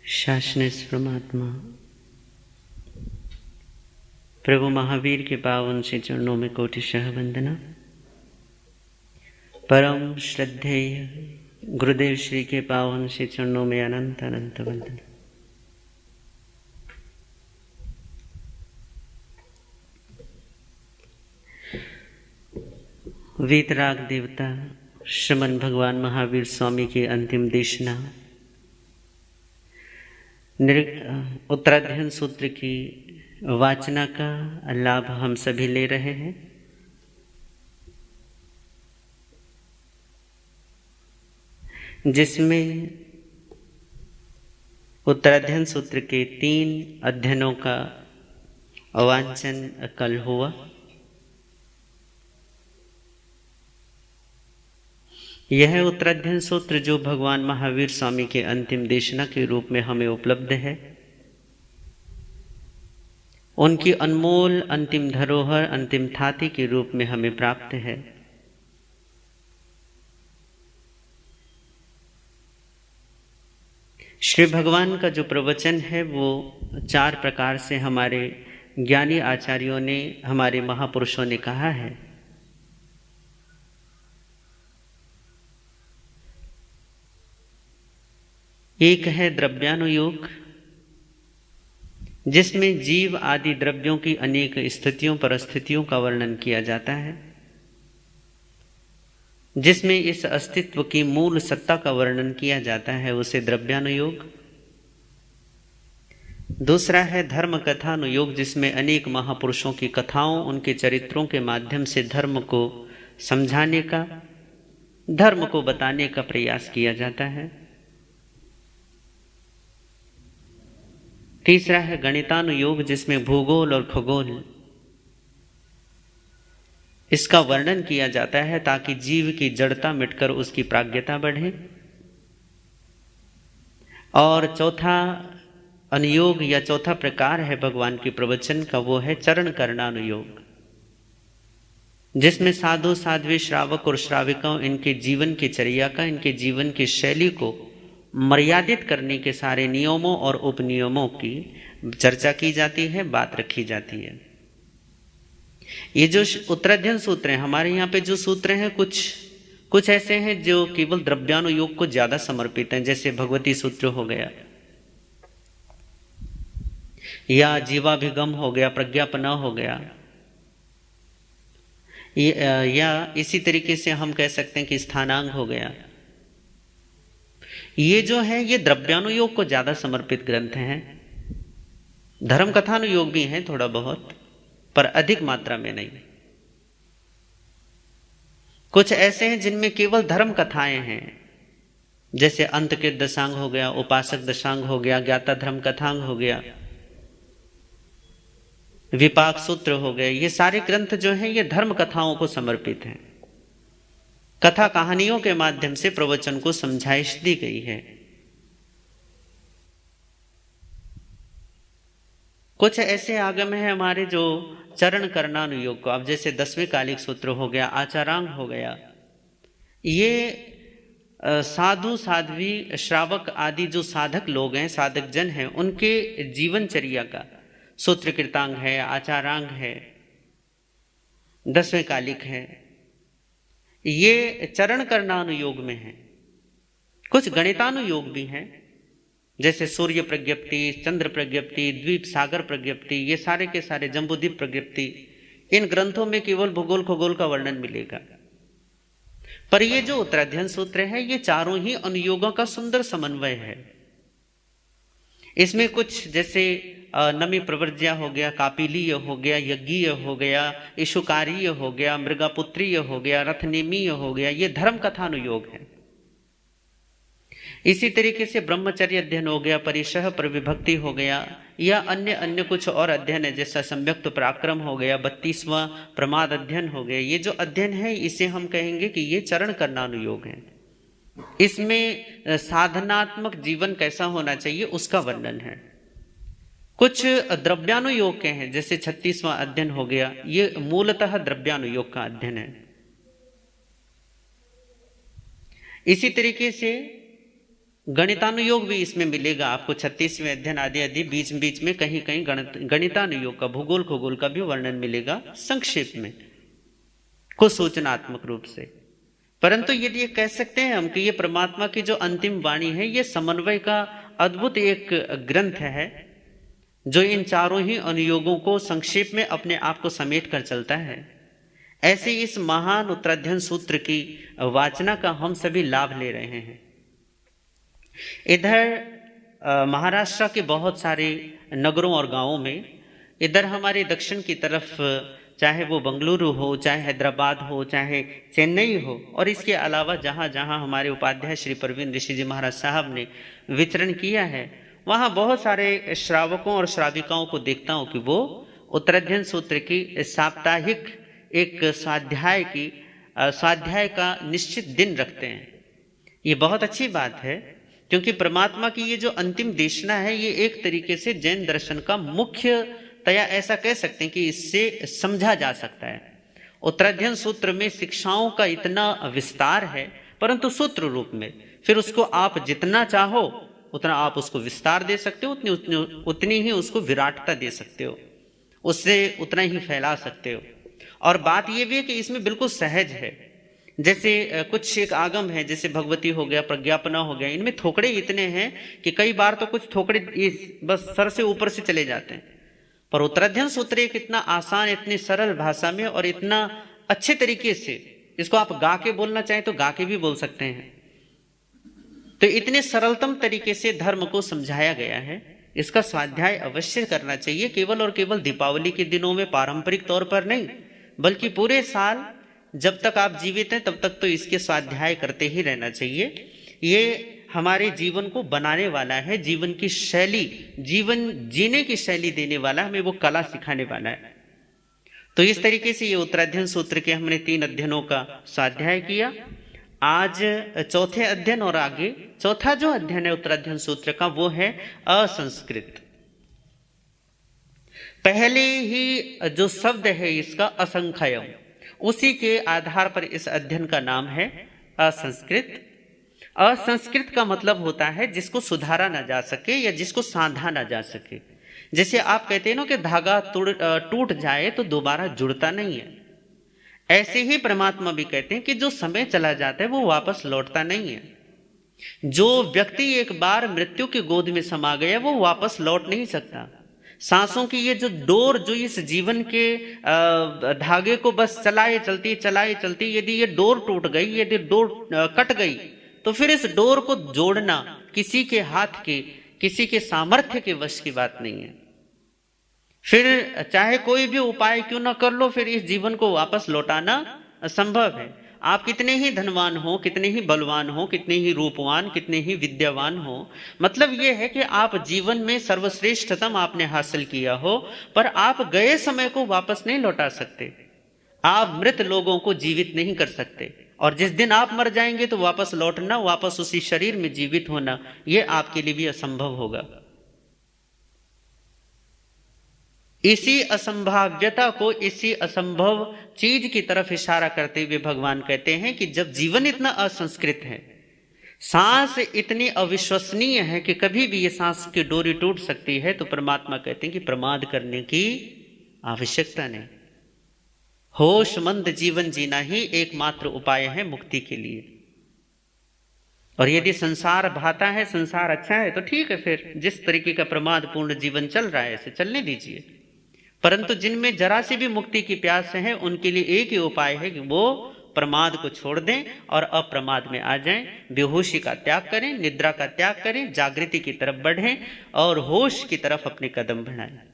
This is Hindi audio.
शासनेस परमात्मा प्रभु महावीर के पावन से चरणों में कोटिशः वंदना। परम श्रद्धेय गुरुदेव श्री के पावन से चरणों में अनंत अनंत वंदना। वीतराग देवता श्रीमन भगवान महावीर स्वामी की अंतिम देशना उत्तराध्ययन सूत्र की वाचना का लाभ हम सभी ले रहे हैं। जिसमें उत्तराध्ययन सूत्र के 3 अध्ययनों का वांचन कल हुआ। यह उत्तराध्ययन सूत्र जो भगवान महावीर स्वामी के अंतिम देशना के रूप में हमें उपलब्ध है, उनकी अनमोल अंतिम धरोहर अंतिम थाती के रूप में हमें प्राप्त है। श्री भगवान का जो प्रवचन है वो 4 प्रकार से हमारे ज्ञानी आचार्यों ने, हमारे महापुरुषों ने कहा है। एक है द्रव्यानुयोग, जिसमें जीव आदि द्रव्यों की अनेक स्थितियों परिस्थितियों का वर्णन किया जाता है, जिसमें इस अस्तित्व की मूल सत्ता का वर्णन किया जाता है, उसे द्रव्यानुयोग। दूसरा है धर्म कथानुयोग, जिसमें अनेक महापुरुषों की कथाओं, उनके चरित्रों के माध्यम से धर्म को समझाने का, धर्म को बताने का प्रयास किया जाता है। तीसरा है गणितानुयोग, जिसमें भूगोल और खगोल इसका वर्णन किया जाता है ताकि जीव की जड़ता मिटकर उसकी प्राज्ञता बढ़े। और चौथा अनुयोग या चौथा प्रकार है भगवान के प्रवचन का, वो है चरण करणानुयोग, जिसमें साधु साध्वी श्रावक और श्राविकाओं इनके जीवन की चर्या का, इनके जीवन की शैली को मर्यादित करने के सारे नियमों और उपनियमों की चर्चा की जाती है, बात रखी जाती है। ये जो उत्तराध्ययन सूत्र हैं, हमारे यहाँ पे जो सूत्र हैं कुछ ऐसे हैं जो केवल द्रव्यानुयोग को ज्यादा समर्पित हैं, जैसे भगवती सूत्र हो गया, या जीवाभिगम हो गया, प्रज्ञापना हो गया, या इसी तरीके से हम कह सकते हैं कि स्थानांग हो गया। ये जो है ये द्रव्यानुयोग को ज्यादा समर्पित ग्रंथ हैं। धर्म कथानुयोग भी हैं थोड़ा बहुत, पर अधिक मात्रा में नहीं। कुछ ऐसे हैं जिनमें केवल धर्म कथाएं हैं, जैसे अंत के दशांग हो गया, उपासक दशांग हो गया, ज्ञाता धर्म कथांग हो गया, विपाक सूत्र हो गए। ये सारे ग्रंथ जो हैं ये धर्म कथाओं को समर्पित हैं। कथा कहानियों के माध्यम से प्रवचन को समझाइश दी गई है। कुछ ऐसे आगम है हमारे जो चरण करणानुयोग को, अब जैसे 10वें कालिक सूत्र हो गया, आचारांग हो गया, ये साधु साध्वी श्रावक आदि जो साधक लोग हैं, साधक जन हैं, उनके जीवनचर्या का सूत्र कृतांग है, आचारांग है, 10वें कालिक है। ये चरण करणानुयोग में है। कुछ गणितानुयोग भी हैं, जैसे सूर्य प्रज्ञप्ति, चंद्र प्रज्ञप्ति, द्वीप सागर प्रज्ञप्ति, ये सारे के सारे जम्बूद्वीप प्रज्ञप्ति, इन ग्रंथों में केवल भूगोल खगोल का वर्णन मिलेगा। पर ये जो उत्तराध्ययन सूत्र है ये चारों ही अनुयोगों का सुंदर समन्वय है। इसमें कुछ जैसे नमी प्रवर्ज्य हो गया, कापिलीय हो गया, यज्ञीय हो गया, इशुकारीय हो गया, मृगापुत्रीय हो गया, रथनेमीय हो गया, ये धर्म कथानुयोग है। इसी तरीके से ब्रह्मचर्य अध्ययन हो गया, परिशह पर विभक्ति हो गया, या अन्य कुछ और अध्ययन है, जैसा संयुक्त पराक्रम हो गया, 32वां प्रमाद अध्ययन हो गया। ये जो अध्ययन है इसे हम कहेंगे कि ये चरण करणानुयोग है। इसमें साधनात्मक जीवन कैसा होना चाहिए उसका वर्णन है। कुछ द्रव्यानुयोग के हैं, जैसे 36वां अध्ययन हो गया, ये मूलतः द्रव्यानुयोग का अध्ययन है। इसी तरीके से गणितानुयोग भी इसमें मिलेगा आपको। 36वें अध्ययन आदि आदि बीच बीच में कहीं कहीं गणितानुयोग का, भूगोल खगोल का भी वर्णन मिलेगा संक्षेप में, कुछ सूचनात्मक रूप से। परंतु यदि ये कह सकते हैं हम कि ये परमात्मा की जो अंतिम वाणी है, ये समन्वय का अद्भुत एक ग्रंथ है जो इन चारों ही अनुयोगों को संक्षेप में अपने आप को समेट कर चलता है। ऐसे इस महान उत्तराध्ययन सूत्र की वाचना का हम सभी लाभ ले रहे हैं। इधर महाराष्ट्र के बहुत सारे नगरों और गांवों में, इधर हमारे दक्षिण की तरफ, चाहे वो बंगलुरु हो, चाहे हैदराबाद हो, चाहे चेन्नई हो, और इसके अलावा जहाँ जहाँ हमारे उपाध्याय श्री प्रवीण ऋषि जी महाराज साहब ने विचरण किया है, वहाँ बहुत सारे श्रावकों और श्राविकाओं को देखता हूँ कि वो उत्तराध्ययन सूत्र की साप्ताहिक एक स्वाध्याय का निश्चित दिन रखते हैं। ये बहुत अच्छी बात है, क्योंकि परमात्मा की ये जो अंतिम देशना है, ये एक तरीके से जैन दर्शन का मुख्यतया ऐसा कह सकते हैं कि इससे समझा जा सकता है। उत्तराध्ययन सूत्र में शिक्षाओं का इतना विस्तार है, परंतु सूत्र रूप में, फिर उसको आप जितना चाहो उतना आप उसको विस्तार दे सकते हो, उतनी ही उसको विराटता दे सकते हो, उससे उतना ही फैला सकते हो। और बात यह भी है कि इसमें बिल्कुल सहज है। जैसे कुछ एक आगम है, जैसे भगवती हो गया, प्रज्ञापना हो गया, इनमें थोकड़े इतने हैं कि कई बार तो कुछ थोकड़े बस सर से ऊपर से चले जाते हैं। पर उत्तराध्ययन सूत्र एक इतना आसान, इतनी सरल भाषा में और इतना अच्छे तरीके से, इसको आप गा के बोलना चाहें तो गा के भी बोल सकते हैं, तो इतने सरलतम तरीके से धर्म को समझाया गया है। इसका स्वाध्याय अवश्य करना चाहिए, केवल और केवल दीपावली के दिनों में पारंपरिक तौर पर नहीं, बल्कि पूरे साल जब तक आप जीवित हैं तब तक तो इसके स्वाध्याय करते ही रहना चाहिए। ये हमारे जीवन को बनाने वाला है, जीवन की शैली, जीवन जीने की शैली देने वाला, हमें वो कला सिखाने वाला है। तो इस तरीके से ये उत्तराध्ययन सूत्र के हमने 3 अध्ययनों का स्वाध्याय किया। आज चौथे अध्ययन और आगे चौथा जो अध्ययन है उत्तराध्ययन सूत्र का, वो है असंस्कृत। पहले ही जो शब्द है इसका असंख्यम, उसी के आधार पर इस अध्ययन का नाम है असंस्कृत। असंस्कृत का मतलब होता है जिसको सुधारा ना जा सके या जिसको साधा ना जा सके। जैसे आप कहते हैं ना कि धागा टूट जाए तो दोबारा जुड़ता नहीं है, ऐसे ही परमात्मा भी कहते हैं कि जो समय चला जाता है वो वापस लौटता नहीं है। जो व्यक्ति एक बार मृत्यु की गोद में समा गया वो वापस लौट नहीं सकता। सांसों की ये जो डोर, जो इस जीवन के धागे को बस चलाए चलती, यदि ये डोर टूट गई, यदि डोर कट गई, तो फिर इस डोर को जोड़ना किसी के हाथ के, किसी के सामर्थ्य के वश की बात नहीं है। फिर चाहे कोई भी उपाय क्यों ना कर लो, फिर इस जीवन को वापस लौटाना असंभव है। आप कितने ही धनवान हो, कितने ही बलवान हो, कितने ही रूपवान, कितने ही विद्यावान हो, मतलब यह है कि आप जीवन में सर्वश्रेष्ठतम आपने हासिल किया हो, पर आप गए समय को वापस नहीं लौटा सकते। आप मृत लोगों को जीवित नहीं कर सकते, और जिस दिन आप मर जाएंगे तो वापस लौटना, वापस उसी शरीर में जीवित होना, यह आपके लिए भी असंभव होगा। इसी असंभाव्यता को, इसी असंभव चीज की तरफ इशारा करते हुए भगवान कहते हैं कि जब जीवन इतना असंस्कृत है, सांस इतनी अविश्वसनीय है कि कभी भी ये सांस की डोरी टूट सकती है, तो परमात्मा कहते हैं कि प्रमाद करने की आवश्यकता नहीं। होशमंद जीवन जीना ही एकमात्र उपाय है मुक्ति के लिए। और यदि संसार भाता है, संसार अच्छा है, तो ठीक है, फिर जिस तरीके का प्रमाद पूर्ण जीवन चल रहा है ऐसे चलने दीजिए। परंतु जिनमें जरा सी भी मुक्ति की प्यास है, उनके लिए एक ही उपाय है कि वो प्रमाद को छोड़ दें और अप्रमाद में आ जाएं, बेहोशी का त्याग करें, निद्रा का त्याग करें, जागृति की तरफ बढ़ें और होश की तरफ अपने कदम बढ़ाएं।